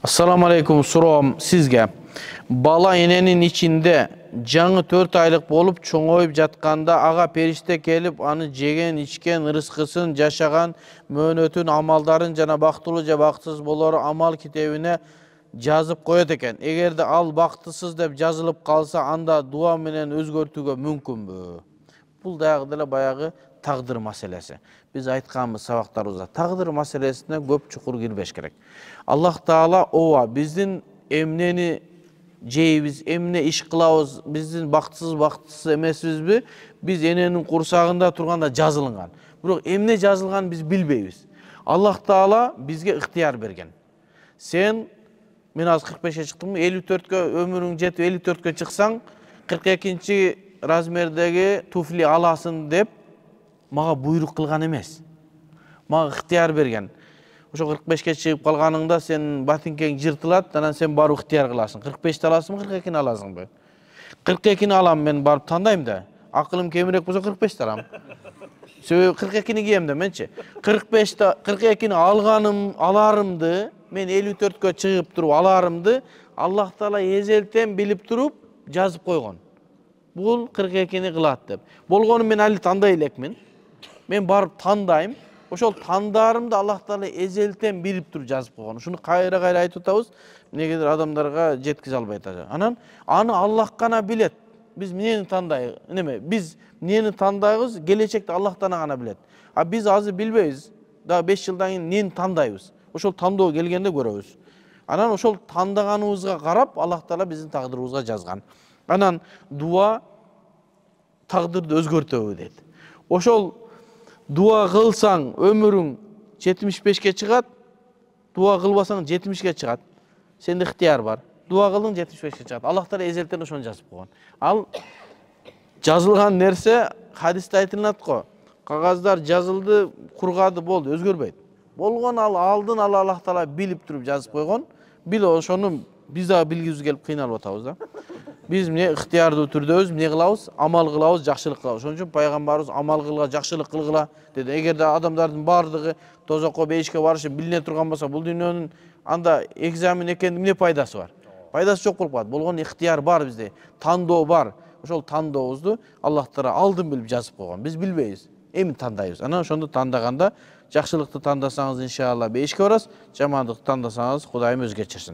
Assalamu alaikum, suroğum sizge. Bala enenin içinde жаңы 4 aylık bolup çoğoyup jatkanda aga perişte kelip anı jegen, içken, rızkısın, jaşagan, möөнөтүн, amaldарын жана бактылуу же бактысыз болору амал китебине жазып коет экен. Эгерде ал бактысыз деп жазылып калса, анда дуа менен өзгөртүүгө мүмкүнбү? Бул дагы деле баягы тагдыр маселеси. Biz aytkanбыз сабактарыбызда, тагдыр маселесине көп чукур кирбеш керек. Аллах Таала ооба биздин эмнени жейбиз, эмне иш кылабыз, биздин бактысыз эмесизби? Биз эненин курсагында турганда жазылган. Бирок эмне жазылганын биз билбейбиз. Аллах Таала бизге ыктыяр берген. Сен мен азыр 45-ке чыктым, 54-кө өмүрүң жетип 54-кө чыксаң, 42-чи размердеги туфли аласың деп мага буйрук кылган эмес. Мага ыктыяр берген. Ошо 45-ке чыгып калганыңда сен ботинкең жыртылат, анан сен барып ыктыяр кыласың. 45-ти аласыңбы, 42-ни аласыңбы? 42-ни алам, мен барып тандайм да. Акылым кемирээк болсо 45-ти алам. Себеби 42-ни кийем да менчи. 42-ни аларымды, мен 54-кө чыгып туруп аларымды Аллах Таала эзелтен билип туруп жазып койгон. Бул 42-ни кылат деп. Болгону мен али тандай элекмин. Мен барып тандайм. Ошол тандарымды Аллах Таала эзелтен билип туруп жазып койгон. Ушуну кайра айтып атабыз, эмнегедир адамдарга жеткизе албайт ажа. Анан аны Аллах гана билет. Биз эмнени тандайбыз? Биз эмнени тандайбыз? Келечекте Аллахтан гана билет. А биз азыр билбейбиз. Да 5 жылдан кийин эмнени тандайбыз? Ошол тандоо келгенде көрөбүз. Анан ошол тандаганыбызга карап Аллах Таала биздин тагдырыбызга жазган. Анан дуа тагдырды өзгөртөбү дейт. Ошол дуа кылсаң өмүрүң 75-ке чыгат, дуа кылбасаң 70-ке чыгат. Сенде ыктыяр бар. Дуа кылдың 75-ке чыгат. Аллах Таала эзелтен ошону жазып койгон. Ал жазылган нерсе хадисте айтылат го. Кагаздар жазылды, кургады, болду, өзгөрбөйт. Болгон ал алдын ала Аллах Таала билип туруп жазып койгон. Бил ошону биз да билгибиз келип кыйналып атабыз да. Биз эмне ыктыярдуу түрдөбүз, эмне кылабыз? Амал кылабыз, жакшылык кылабыз. Ошон үчүн пайгамбарыбыз амал кылгыла, жакшылык кылгыла деди. Эгерде адамдардын бардыгы тозокко, бейишке барышы билине турган болсо, бул дүйнөнүн анда экзамен экенин эмне пайдасы бар? Пайдасы жок болуп калат. Болгон ыктыяр бар бизде, тандоо бар. Ошол тандообузду Аллах Таала алдын билип жазып койгон. Биз билбейбиз, эми тандайбыз. Анан ошондо тандаганда жакшылыкты тандасаңыз иншалла бейишке барасыз, жамандыкты тандасаңыз Кудайым өзгөчөрсүн.